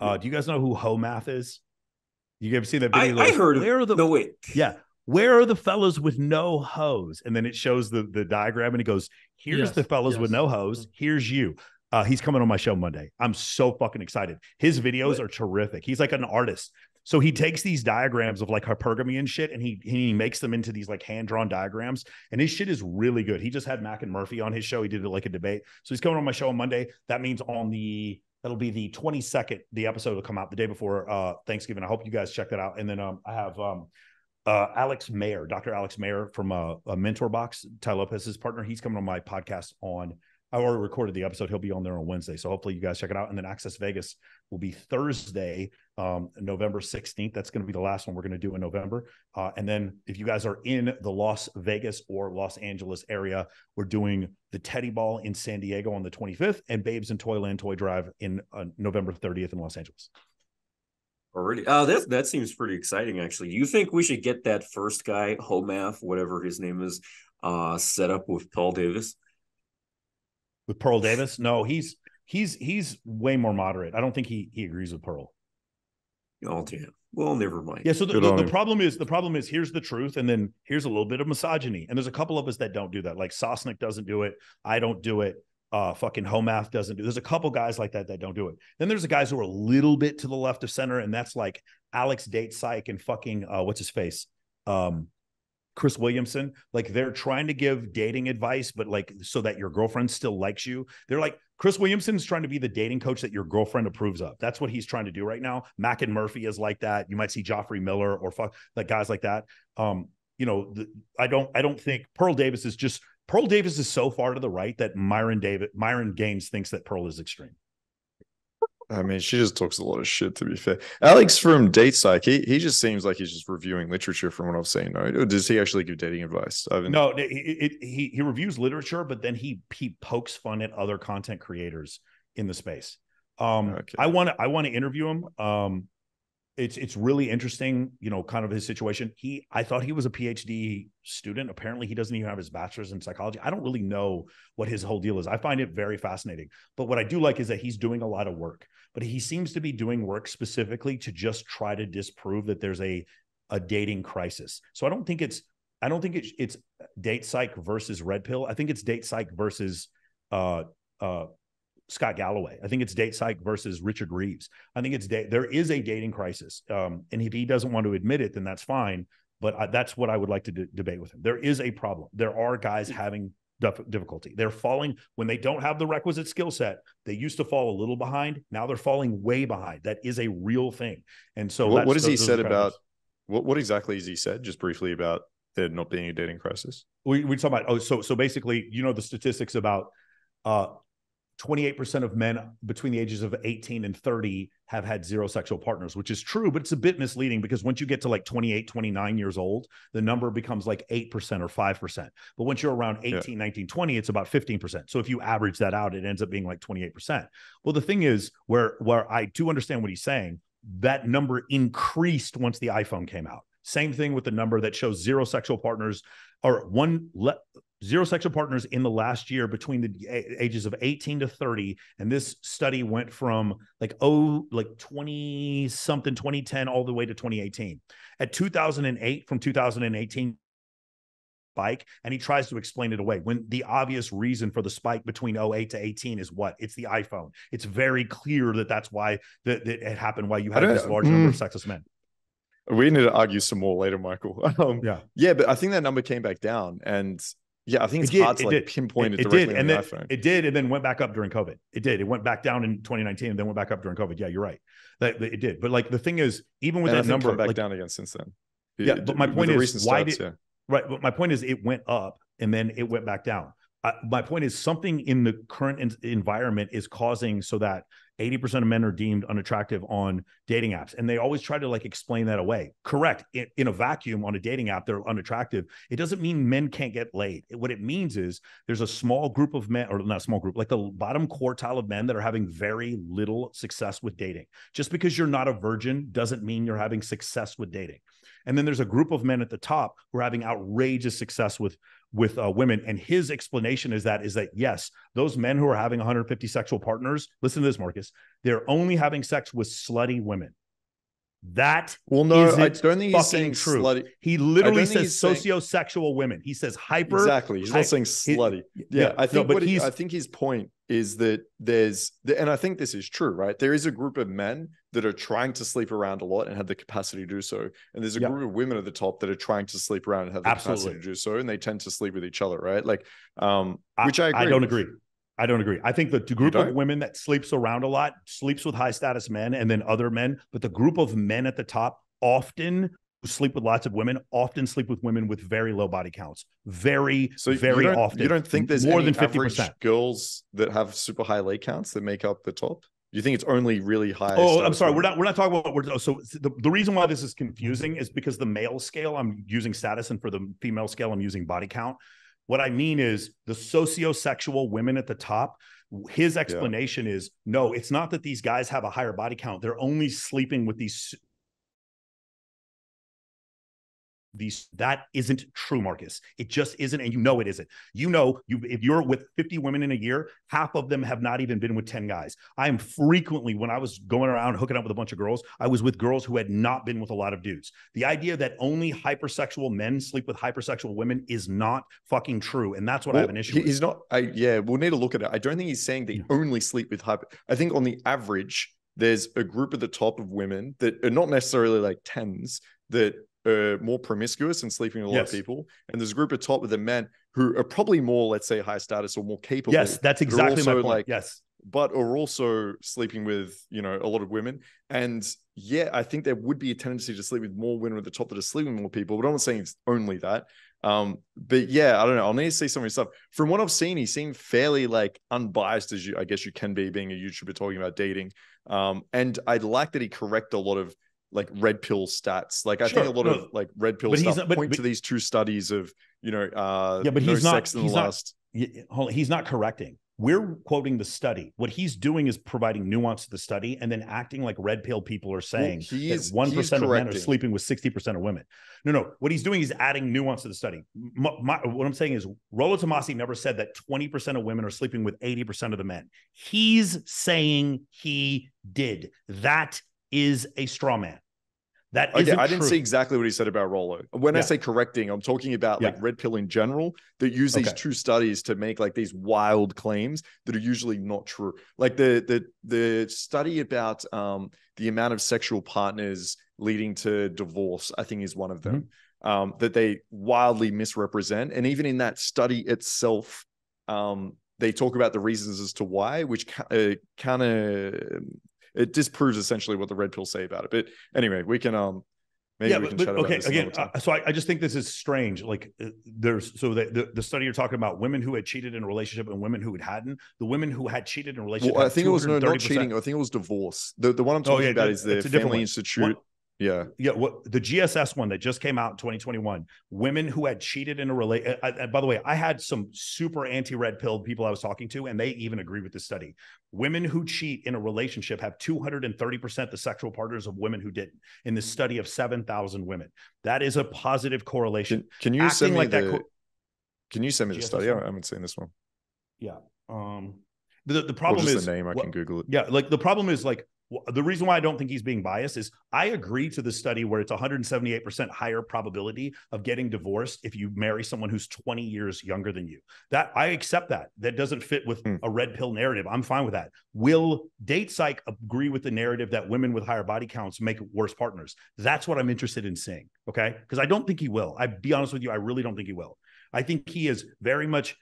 Do you guys know who Homath is? You ever see that video? I heard of. Where are the No, wait. Yeah, where are the fellas with no hose? And then it shows the diagram, and he goes, "Here's the fellas with no hose. Here's you." He's coming on my show Monday. I'm so fucking excited. His videos are terrific. He's like an artist. So he takes these diagrams of like hypergamy and shit, and he makes them into these like hand-drawn diagrams. And his shit is really good. He just had Mac and Murphy on his show. He did like a debate. So he's coming on my show on Monday. That means that'll be the 22nd. The episode will come out the day before Thanksgiving. I hope you guys check that out. And then I have Alex Mayer, Dr. Alex Mayer from a Mentor Box, Ty Lopez's partner. He's coming on my podcast I already recorded the episode. He'll be on there on Wednesday. So hopefully you guys check it out. And then Access Vegas will be Thursday, November 16th. That's going to be the last one we're going to do in November. And then if you guys are in the Las Vegas or Los Angeles area, we're doing the Teddy Ball in San Diego on the 25th and Babes in Toyland Toy Drive in November 30th in Los Angeles. Already. That seems pretty exciting, actually. You think we should get that first guy, Homath, whatever his name is, set up with Paul Davis? With Pearl Davis? No, he's way more moderate. I don't think he agrees with Pearl. Oh, damn. Well, never mind. Yeah, so the problem is here's the truth, and then here's a little bit of misogyny. And there's a couple of us that don't do that. Like Sosnick doesn't do it. I don't do it. Fucking Homath doesn't do. There's a couple guys like that don't do it. Then there's the guys who are a little bit to the left of center, and that's like Alex Date Psych and fucking what's his face? Chris Williamson. Like they're trying to give dating advice, but like so that your girlfriend still likes you. They're like Chris Williamson's trying to be the dating coach that your girlfriend approves of. That's what he's trying to do right now. Mac and Murphy is like that. You might see Joffrey Miller or guys like that. I don't think Pearl Davis is so far to the right that Myron Gaines thinks that Pearl is extreme. I mean, she just talks a lot of shit, to be fair. Alex from Date Psych, he just seems like he's just reviewing literature from what I've seen. Right? Or does he actually give dating advice? No, he reviews literature, but then he pokes fun at other content creators in the space. Okay. I want to interview him. It's really interesting, kind of his situation. I thought he was a PhD student. Apparently he doesn't even have his bachelor's in psychology. I don't really know what his whole deal is. I find it very fascinating. But what I do like is that he's doing a lot of work, but he seems to be doing work specifically to just try to disprove that there's a dating crisis. So I don't think it's Date Psych versus Red Pill. I think it's Date Psych versus Scott Galloway. I think it's Date Psych versus Richard Reeves. I think there is a dating crisis. And if he doesn't want to admit it, then that's fine. But that's what I would like to debate with him. There is a problem. There are guys having difficulty. They're falling when they don't have the requisite skill set. They used to fall a little behind. Now they're falling way behind. That is a real thing. And so what has he said about what exactly has he said just briefly about there not being a dating crisis? We talk about, so basically, the statistics about 28% of men between the ages of 18 and 30 have had zero sexual partners, which is true, but it's a bit misleading because once you get to like 28, 29 years old, the number becomes like 8% or 5%. But once you're around 18, 19, 20, it's about 15%. So if you average that out, it ends up being like 28%. Well, the thing is where I do understand what he's saying, that number increased once the iPhone came out. Same thing with the number that shows zero sexual partners or zero sexual partners in the last year between the ages of 18 to 30. And this study went from 20 something, 2010, all the way to 2018. At 2008, from 2018, spike, and he tries to explain it away when the obvious reason for the spike between 08 to 18 is what? It's the iPhone. It's very clear that's why that it happened, why you had this large number of sexless men. We need to argue some more later, Michael. Yeah, but I think that number came back down, and I think it's hard to pinpoint it directly on the iPhone. It did, and then went back up during COVID. It did. It went back down in 2019, and then went back up during COVID. Yeah, you're right. It did. But the thing is, even with that number, back down again since then. Yeah, but my point is, right? But my point is, it went up and then it went back down. My point is, something in the current environment is causing so that 80% of men are deemed unattractive on dating apps. And they always try to explain that away. Correct. In a vacuum on a dating app, they're unattractive. It doesn't mean men can't get laid. What it means is there's a small group of men, or not a small group, like the bottom quartile of men that are having very little success with dating. Just because you're not a virgin doesn't mean you're having success with dating. And then there's a group of men at the top who are having outrageous success with with women. And his explanation is that yes, those men who are having 150 sexual partners, listen to this, Marcus, they're only having sex with slutty women. That I don't think he's saying true. Slutty. He literally says sociosexual women. He says hyper. Exactly. He's not saying slutty. I think his point is that and I think this is true, right? There is a group of men that are trying to sleep around a lot and have the capacity to do so. And there's a group of women at the top that are trying to sleep around and have the capacity to do so. And they tend to sleep with each other, right? Like, which I agree. I don't agree. I think the group of women that sleeps around a lot sleeps with high status men and then other men, but the group of men at the top often sleep with lots of women, often sleep with women with very low body counts. Very often. You don't think there's more than 50% girls that have super high leg counts that make up the top? You think it's only really high? Oh, I'm sorry. We're not talking about. So the reason why this is confusing is because the male scale, I'm using status, and for the female scale, I'm using body count. What I mean is the sociosexual women at the top, his explanation is, no, it's not that these guys have a higher body count. They're only sleeping with these. That isn't true, Marcus. It just isn't. And you know it isn't. If you're with 50 women in a year, half of them have not even been with 10 guys. I am frequently, when I was going around hooking up with a bunch of girls, I was with girls who had not been with a lot of dudes. The idea that only hypersexual men sleep with hypersexual women is not fucking true. And that's what I have an issue with. He's not. We'll need to look at it. I don't think he's saying they only sleep with I think on the average, there's a group at the top of women that are not necessarily like tens that more promiscuous and sleeping with a lot of people, and there's a group at top with the men who are probably more, let's say, high status or more capable. Yes, that's exactly my point. But are also sleeping with a lot of women. And I think there would be a tendency to sleep with more women at the top that are sleeping with more people. But I'm not saying it's only that. But I don't know. I'll need to see some of his stuff. From what I've seen, he seemed fairly like unbiased, as I guess you can be being a YouTuber talking about dating. And I like that he corrected a lot of like red pill stats. Like I think a lot of like red pill stuff point to these two studies of, but he's not correcting. We're quoting the study. What he's doing is providing nuance to the study and then acting like red pill people are saying that 1% of men are sleeping with 60% of women. No. What he's doing is adding nuance to the study. What I'm saying is Rollo Tomassi never said that 20% of women are sleeping with 80% of the men. He's saying he did. That is a straw man. That isn't I didn't see exactly what he said about Rollo. When I say correcting, I'm talking about like red pill in general that use these two studies to make like these wild claims that are usually not true. Like the study about the amount of sexual partners leading to divorce, I think is one of them, that they wildly misrepresent. And even in that study itself, they talk about the reasons as to why, which kind of it disproves essentially what the red pill say about it. But anyway, we can maybe we can chat about this again. So I just think this is strange. Like there's the study you're talking about women who had cheated in a relationship and women who hadn't. The women who had cheated in a relationship. Well, I think it was not cheating. I think it was divorce. The one I'm talking about is the Family Institute. What the GSS one that just came out in 2021, women who had cheated in a relationship. By the way, I had some super anti-red pill people I was talking to, and they even agree with this study. Women who cheat in a relationship have 230% the sexual partners of women who didn't. In this study of 7,000 women, that is a positive correlation. Can you send me Can you send me the study? I haven't seen this one. Yeah. The problem is the name. I can Google it. Yeah. Like the problem is like. The reason why I don't think he's being biased is I agree to the study where it's 178% higher probability of getting divorced if you marry someone who's 20 years younger than you. That I accept that. That doesn't fit with a red pill narrative. I'm fine with that. Will Date Psych agree with the narrative that women with higher body counts make worse partners? That's what I'm interested in seeing. Okay. Because I don't think he will. I'd be honest with you. I really don't think he will. I think he is very much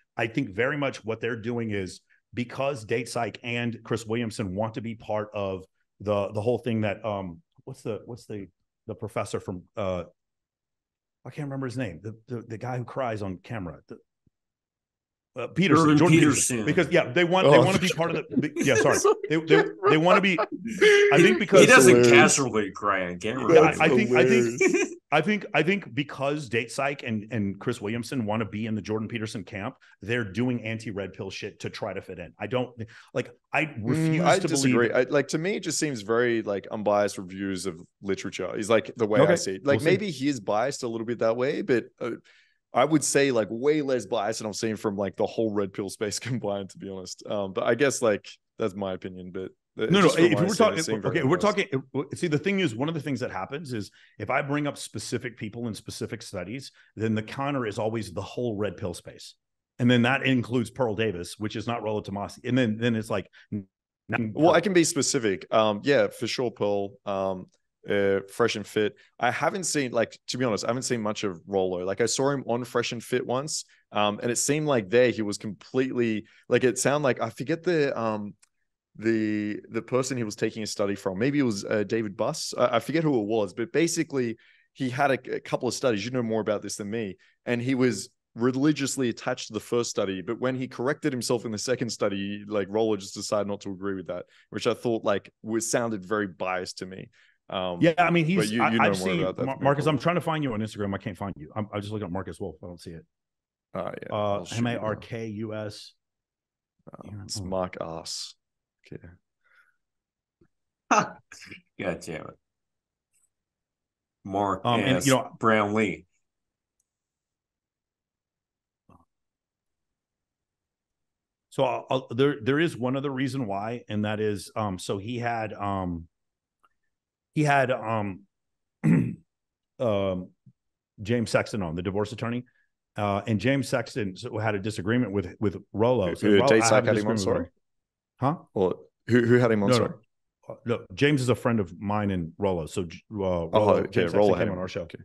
what they're doing is because Date Psych and Chris Williamson want to be part of the whole thing that what's the professor from I can't remember his name, the guy who cries on camera, Jordan Peterson. Because they want to be part of the they want to be. I think because he doesn't casually cry on camera. Yeah, I think because Date Psych and Chris Williamson want to be in the Jordan Peterson camp, they're doing anti-red pill shit to try to fit in. I don't like. I refuse to disagree. believe. Like to me, it just seems very like unbiased reviews of literature. Is like the way I see it. Like maybe he is biased a little bit that way, but I would say like way less biased than I'm seeing from like the whole red pill space combined, to be honest. But I guess like that's my opinion. But no. If we're talking, okay, we're talking. See, the thing is, one of the things that happens is if I bring up specific people in specific studies, then the counter is always the whole red pill space, and then that includes Pearl Davis, which is not Rollo Tomassi, and then it's like, well, I can be specific. Yeah, for sure, Pearl. Fresh and Fit. I haven't seen, like, to be honest, I haven't seen much of Rollo. Like I saw him on Fresh and Fit once, and it seemed like there he was completely like, it sounded like, I forget the person he was taking a study from. Maybe it was David Buss. I forget who it was, but basically he had a couple of studies. You know more about this than me, and he was religiously attached to the first study, but when he corrected himself in the second study, like Rollo just decided not to agree with that, which I thought like sounded very biased to me. Yeah, I mean, he's. I've seen about that, Marcus. I'm trying to find you on Instagram. I can't find you. I just looking at Marcus Wolf. I don't see it. Yeah. Markus. It's Mark Ass. Okay. God damn it, Mark. And Brownlee. So there is one other reason why, and that is so he had James Sexton on, the divorce attorney, and James Sexton had a disagreement with Rollo. So Date-Psych had him on, sorry? Huh? Well, who had him on, sorry? No, James is a friend of mine and Rollo. So Rollo came on our show. Okay.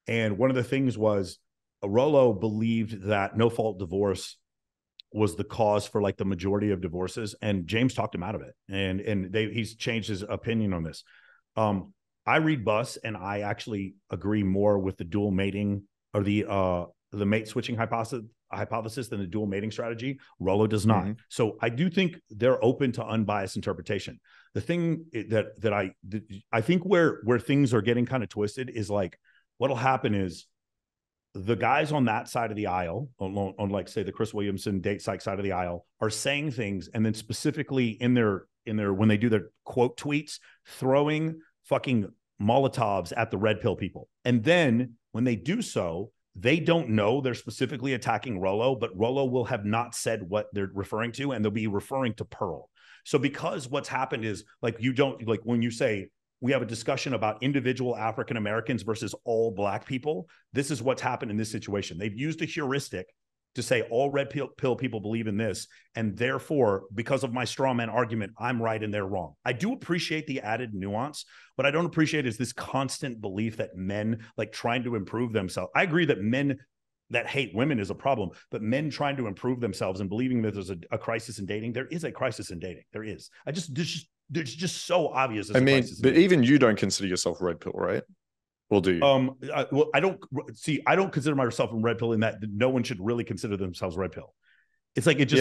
And one of the things was Rollo believed that no-fault divorce was the cause for like the majority of divorces, and James talked him out of it, and he's changed his opinion on this. I read Buss, and I actually agree more with the dual mating or the mate switching hypothesis than the dual mating strategy. Rollo does not. Mm-hmm. So I do think they're open to unbiased interpretation. The thing that I think where things are getting kind of twisted is like what'll happen is the guys on that side of the aisle, on like say the Chris Williamson Date-Psych side of the aisle, are saying things, and then specifically in their when they do their quote tweets, throwing fucking Molotovs at the red pill people. And then when they do so, they don't know they're specifically attacking Rollo, but Rollo will have not said what they're referring to, and they'll be referring to Pearl. So because what's happened is like, you don't, like when you say we have a discussion about individual African Americans versus all black people, this is what's happened in this situation. They've used a heuristic to say all red pill people believe in this, and therefore, because of my straw man argument, I'm right and they're wrong. I do appreciate the added nuance, but I don't appreciate is this constant belief that men like trying to improve themselves. I agree that men that hate women is a problem, but men trying to improve themselves and believing that there's a crisis in dating, there is a crisis in dating. There is. There's just so obvious. I mean, but even you don't consider yourself red pill, right? Well, do you? I don't consider myself a red pill in that no one should really consider themselves red pill. It's like, it's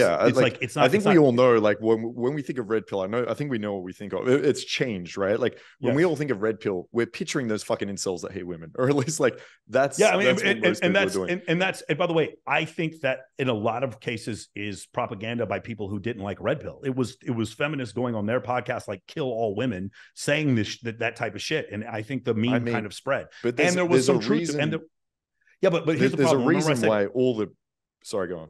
not. I think we all know, like when we think of red pill, I think we know what we think of. It's changed, right? Like when we all think of red pill, we're picturing those fucking incels that hate women, or at least like that's, yeah. I mean, that's and by the way, I think that in a lot of cases is propaganda by people who didn't like red pill. It was feminists going on their podcast, like kill all women, saying that type of shit. And I think the meme kind of spread. But there was some truth. But here's the problem. There's a reason why all the, sorry, go on.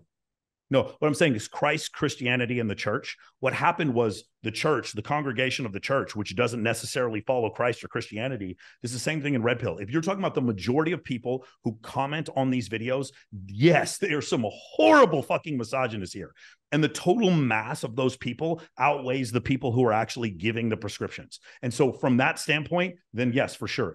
No, what I'm saying is Christ, Christianity, and the church. What happened was the church, the congregation of the church, which doesn't necessarily follow Christ or Christianity, is the same thing in red pill. If you're talking about the majority of people who comment on these videos, yes, there's some horrible fucking misogynists here. And the total mass of those people outweighs the people who are actually giving the prescriptions. And so from that standpoint, then yes, for sure.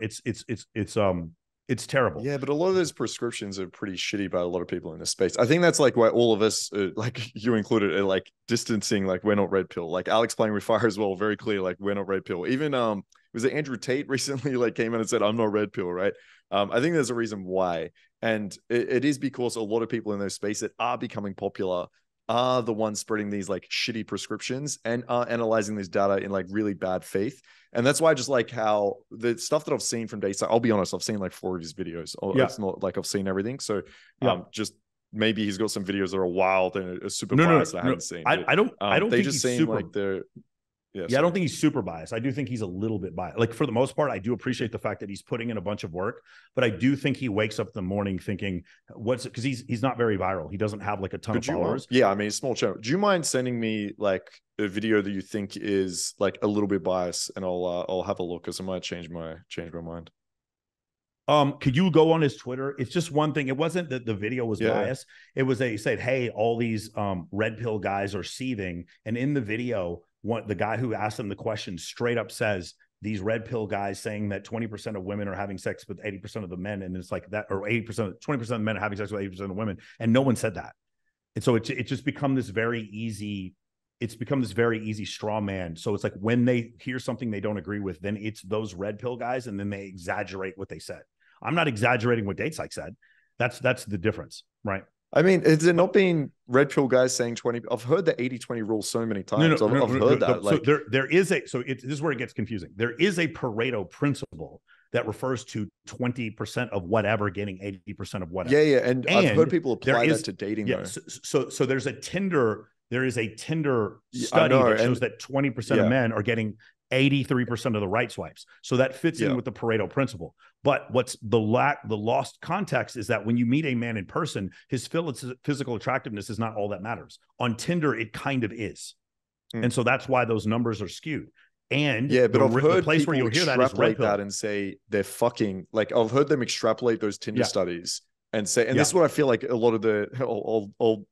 It's terrible. Yeah, but a lot of those prescriptions are pretty shitty by a lot of people in this space. I think that's like why all of us, like you included, are like distancing, like we're not red pill. Like Alex Playing with Fire as well, very clear, like we're not red pill. Even was it Andrew Tate recently like came in and said, I'm not red pill, right? I think there's a reason why. And it is because a lot of people in those spaces that are becoming popular are the ones spreading these like shitty prescriptions and are analyzing this data in like really bad faith. And that's why I just like how the stuff that I've seen from Date-Psych, I'll be honest, I've seen like 4 of his videos. It's not like I've seen everything. So just maybe he's got some videos that are wild and are super biased that I haven't seen. I don't they think just he's seem super... like they're Yeah, I don't think he's super biased. I do think he's a little bit biased. Like, for the most part, I do appreciate the fact that he's putting in a bunch of work, but I do think he wakes up in the morning thinking, what's it? Because he's not very viral. He doesn't have like a ton of followers. Yeah, I mean, small channel. Do you mind sending me like a video that you think is like a little bit biased, and I'll have a look, because I might change my mind. Could you go on his Twitter? It's just one thing. It wasn't that the video was biased. It was he said, hey, all these red pill guys are seething. And in the video, the guy who asked him the question straight up says, these red pill guys saying that 20% of women are having sex with 80% of the men. And it's like that, or 20% of the men are having sex with 80% of the women. And no one said that. And so it's just become this very easy, straw man. So it's like when they hear something they don't agree with, then it's those red pill guys, and then they exaggerate what they said. I'm not exaggerating what Datesite said. That's the difference, right? I mean, is it not being red pill guys saying 20? I've heard the 80-20 rule so many times. I've heard that. So this is where it gets confusing. There is a Pareto principle that refers to 20% of whatever getting 80% of whatever. Yeah. And I've heard people apply that to dating. Yeah. So there's a Tinder. There is a Tinder study that shows that 20% of men are getting 83% of the right swipes. So that fits in with the Pareto principle. But what's the lost context is that when you meet a man in person, his physical attractiveness is not all that matters. On Tinder, it kind of is. And so that's why those numbers are skewed. And but I've heard the place where you hear that is red pill. That and say they're fucking, like, I've heard them extrapolate those Tinder studies and say, and this is what I feel like a lot of the I'll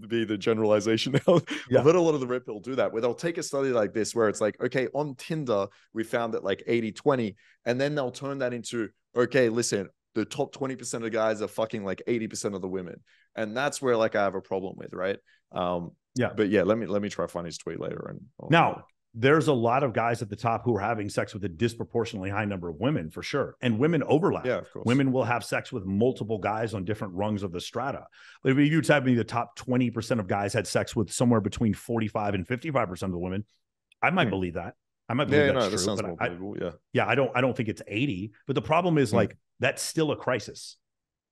be the generalization now. I've heard a lot of the red pill do that, where they'll take a study like this, where it's like, okay, on Tinder, we found that like 80-20, and then they'll turn that into, okay, listen, the top 20% of guys are fucking like 80% of the women. And that's where like I have a problem with, right? But yeah, let me try to find his tweet later. And now there's a lot of guys at the top who are having sex with a disproportionately high number of women, for sure. And women overlap. Yeah, of course. Women will have sex with multiple guys on different rungs of the strata. But if you tell me the top 20% of guys had sex with somewhere between 45 and 55% of the women, I might believe that. I might believe that's true. That sounds more believable. I don't think it's 80. But the problem is like, that's still a crisis.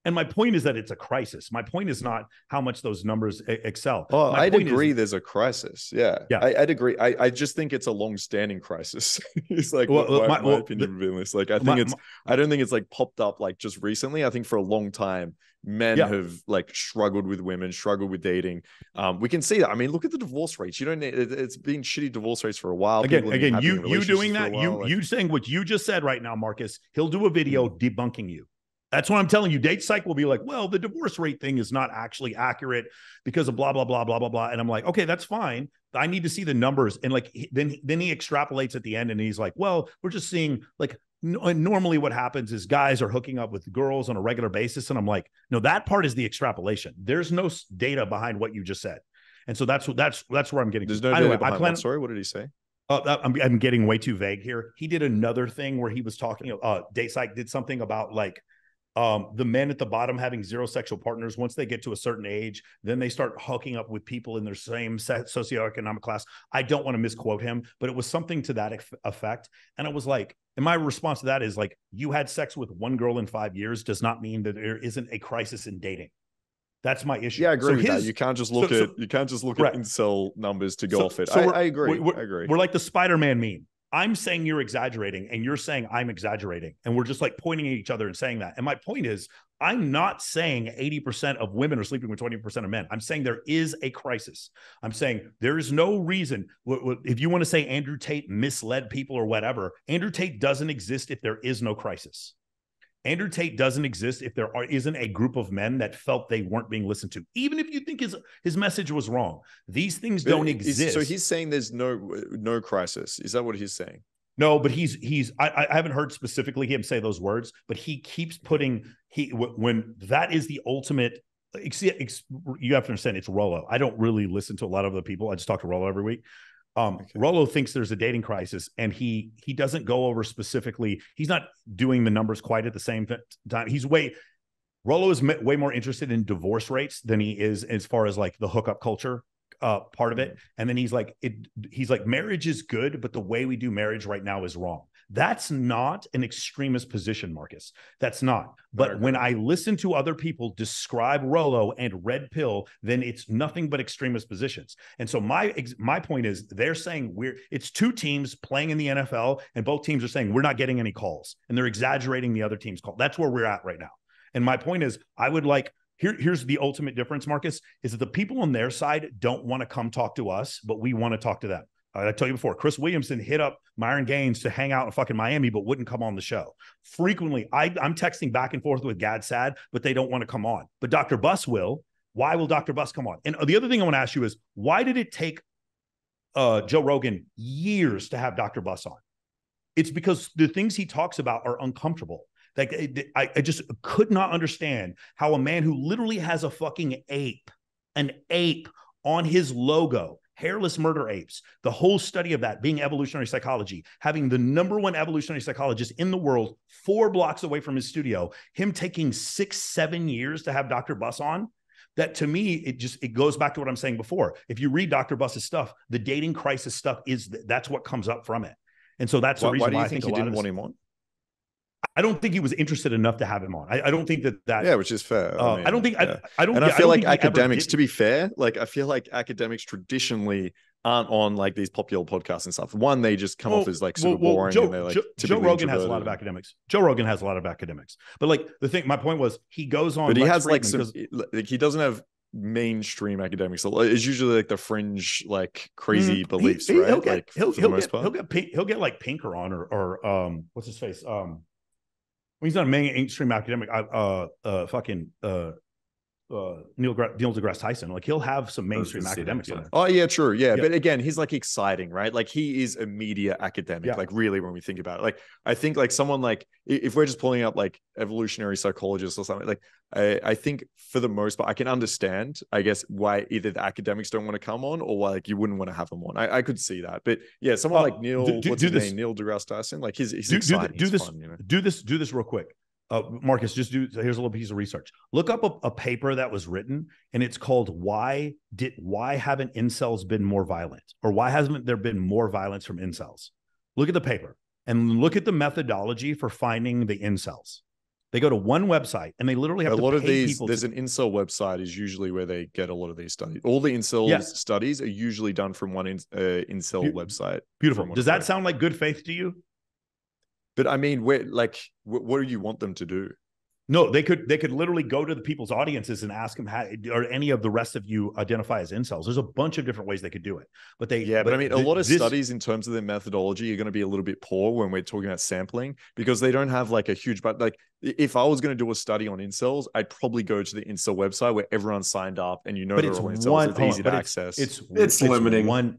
And my point is that it's a crisis. My point is not how much those numbers excel. Oh, I'd agree there's a crisis. Yeah. I'd agree. I just think it's a long-standing crisis. It's like my opinion being this. Like, I don't think it's like popped up like just recently. I think for a long time, men have like struggled with women, struggled with dating. We can see that. I mean, look at the divorce rates. You don't need, it's been shitty divorce rates for a while. Again, you doing that, you saying what you just said right now, Marcus, he'll do a video debunking you. That's what I'm telling you. Datesite will be like, well, the divorce rate thing is not actually accurate because of blah, blah, blah, blah, blah, blah. And I'm like, okay, that's fine. I need to see the numbers. And like, then he extrapolates at the end and he's like, well, we're just seeing like, normally what happens is guys are hooking up with girls on a regular basis. And I'm like, no, that part is the extrapolation. There's no data behind what you just said. And so that's where I'm getting. There's no data behind sorry, what did he say? I'm getting way too vague here. He did another thing where he was talking, Datesite did something about like, the men at the bottom having zero sexual partners. Once they get to a certain age, then they start hooking up with people in their same socioeconomic class. I don't want to misquote him, but it was something to that effect. And I was like, and my response to that is like, you had sex with one girl in 5 years does not mean that there isn't a crisis in dating. That's my issue. Yeah, I agree with that. You can't just look at incel numbers to go off it. I agree. I agree. We're like the Spider-Man meme. I'm saying you're exaggerating and you're saying I'm exaggerating. And we're just like pointing at each other and saying that. And my point is, I'm not saying 80% of women are sleeping with 20% of men. I'm saying there is a crisis. I'm saying there is no reason. If you want to say Andrew Tate misled people or whatever, Andrew Tate doesn't exist if there is no crisis. Andrew Tate doesn't exist if there isn't a group of men that felt they weren't being listened to. Even if you think his message was wrong, these things don't exist. So he's saying there's no crisis. Is that what he's saying? No, but I haven't heard specifically him say those words, but he keeps putting when that is the ultimate. You have to understand, it's Rollo. I don't really listen to a lot of the people. I just talk to Rollo every week. Rollo thinks there's a dating crisis, and he doesn't go over specifically. He's not doing the numbers quite at the same time. Rollo is way more interested in divorce rates than he is as far as like the hookup culture part of it. And then he's like, marriage is good, but the way we do marriage right now is wrong. That's not an extremist position, Marcus. That's not. But when I listen to other people describe Rollo and Red Pill, then it's nothing but extremist positions. And so my point is, they're saying it's two teams playing in the NFL, and both teams are saying we're not getting any calls, and they're exaggerating the other team's call. That's where we're at right now. And my point is, I would like, here's the ultimate difference, Marcus, is that the people on their side don't want to come talk to us, but we want to talk to them. I told you before, Chris Williamson hit up Myron Gaines to hang out in fucking Miami, but wouldn't come on the show. Frequently, I'm texting back and forth with Gad Sad, but they don't want to come on. But Dr. Buss will. Why will Dr. Buss come on? And the other thing I want to ask you is, why did it take Joe Rogan years to have Dr. Buss on? It's because the things he talks about are uncomfortable. Like, I just could not understand how a man who literally has a fucking ape, an ape on his logo, hairless murder apes, the whole study of that being evolutionary psychology, having the #1 evolutionary psychologist in the world 4 blocks away from his studio, him taking 6-7 years to have Dr. Buss on. That, to me, it goes back to what I'm saying before. If you read Dr. Buss's stuff, the dating crisis stuff that's what comes up from it. And so that's the reason why I think he didn't want him on. I don't think he was interested enough to have him on. I don't think that. Yeah, which is fair. I don't think. Yeah. I don't. And I feel like academics, to be fair, like I feel like academics traditionally aren't on like these popular podcasts and stuff. One, they just come off as like super boring. Joe, and they're like Joe Rogan has a lot of academics. Joe Rogan has a lot of academics. But like my point was, he goes on. But he has like some. Like, he doesn't have mainstream academics. It's usually like the fringe, like crazy beliefs, right? He'll get like Pinker on or what's his face? He's not a mainstream academic. Neil deGrasse Tyson. Like, he'll have some mainstream academics on there. Oh yeah, true. Yeah. But again, he's like exciting, right? Like, he is a media academic. Like, really, when we think about it, like, I think like someone like, if we're just pulling up like evolutionary psychologists or something, like I think for the most part, I can understand, I guess, why either the academics don't want to come on, or why like you wouldn't want to have them on. I could see that. But yeah, someone like Neil, what's his name? Neil deGrasse Tyson. Like, he's exciting. Do this. Fun, you know? Do this real quick. Marcus, here's a little piece of research. Look up a paper that was written, and it's called why haven't incels been more violent, or why hasn't there been more violence from incels? Look at the paper and look at the methodology for finding the incels. They go to one website and they literally have a lot of these. There's an incel website is usually where they get a lot of these studies. All the incel studies are usually done from one incel website. Beautiful. Does that sound like good faith to you? But I mean, what do you want them to do? No, they could literally go to the people's audiences and ask them, how, or any of the rest of you identify as incels. There's a bunch of different ways they could do it. But I mean, a lot of studies in terms of their methodology are going to be a little bit poor when we're talking about sampling, because they don't have like a huge, but like, if I was going to do a study on incels, I'd probably go to the incel website where everyone signed up and they're all incels. It's easy to access. It's limiting.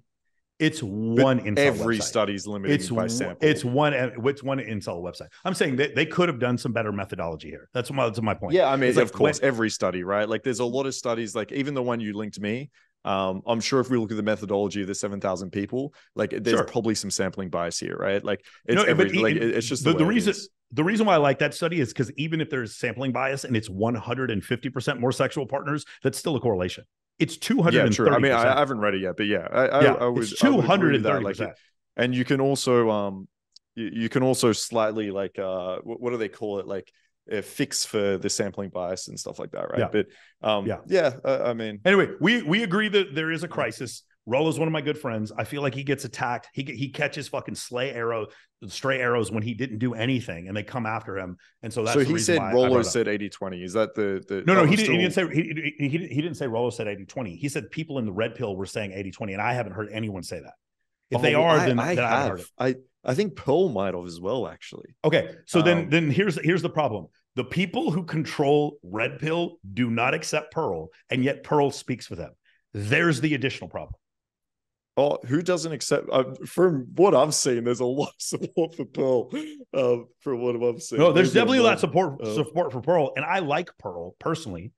It's one incel every website. Study's limited by sample. It's one incel website. I'm saying they could have done some better methodology here. That's my point. Yeah, I mean, of course, every study, right? Like, there's a lot of studies, like even the one you linked to me. I'm sure if we look at the methodology of the 7,000 people, like there's probably some sampling bias here, right? Like, it's just the reason. The reason why I like that study is because even if there's sampling bias and it's 150% more sexual partners, that's still a correlation. It's 230%. Yeah, true. I mean, I haven't read it yet, but I would. It's 230%. And you can also slightly like what do they call it, like fix for the sampling bias and stuff like that, right? Yeah. But I mean, anyway, we agree that there is a crisis. Rollo's one of my good friends. I feel like he gets attacked. He catches fucking stray arrows when he didn't do anything, and they come after him. And so that's he said Rollo said 80-20. Is that the no? He didn't say he didn't say Rollo said 80-20. He said people in the red pill were saying 80-20, and I haven't heard anyone say that. If they are, then I haven't heard it. I think Pearl might have as well, actually. Okay, so then here's the problem. The people who control red pill do not accept Pearl, and yet Pearl speaks for them. There's the additional problem. Oh, who doesn't accept? From what I've seen, there's a lot of support for Pearl. From what I've seen, no, there's definitely a lot of support for Pearl, and I like Pearl personally.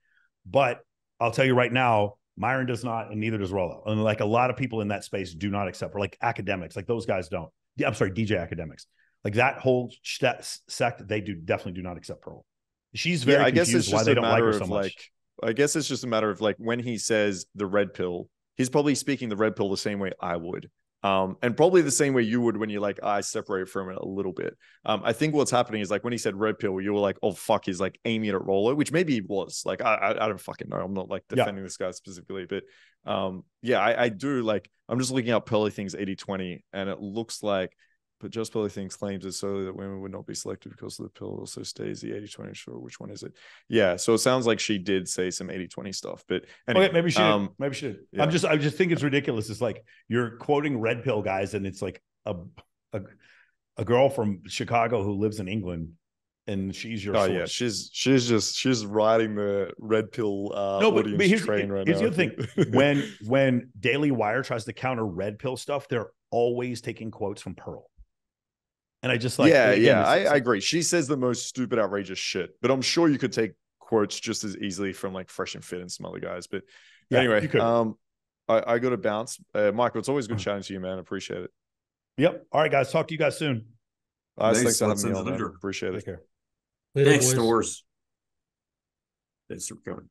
But I'll tell you right now, Myron does not, and neither does Rollo. And like a lot of people in that space do not accept her, like academics, like those guys don't. I'm sorry, DJ academics, like that whole sect, they definitely do not accept Pearl. She's very confused why they don't like her so much. I guess it's just a matter of like when he says the red pill. he's probably speaking the red pill the same way I would. And probably the same way you would when you're like, I separate from it a little bit. I think what's happening is like when he said red pill, you were like, oh fuck, he's like aiming it at Rollo, which maybe he was. Like, I don't fucking know. I'm not like defending this guy specifically, but I do like, I'm just looking up Pearly Things 80-20, and it looks like, but just Pearly Things claims it solely that women would not be selected because of the pill also stays the 80-20. Sure, which one is it? Yeah, so it sounds like she did say some 80-20 stuff, but anyway, okay, maybe she did. Maybe she did. Yeah. I just think it's ridiculous. It's like you're quoting red pill guys, and it's like a girl from Chicago who lives in England, and she's your source. Yeah, she's riding the red pill audience train right now. Here's the other thing: when Daily Wire tries to counter red pill stuff, they're always taking quotes from Pearl. And I just like, I agree. She says the most stupid, outrageous shit, but I'm sure you could take quotes just as easily from like Fresh and Fit and some other guys. But anyway, I got to bounce. Michael, it's always good chatting to you, man. Appreciate it. Yep. All right, guys. Talk to you guys soon. Thanks for having me on. Appreciate it. Take care. Thanks, Stores. Thanks for coming.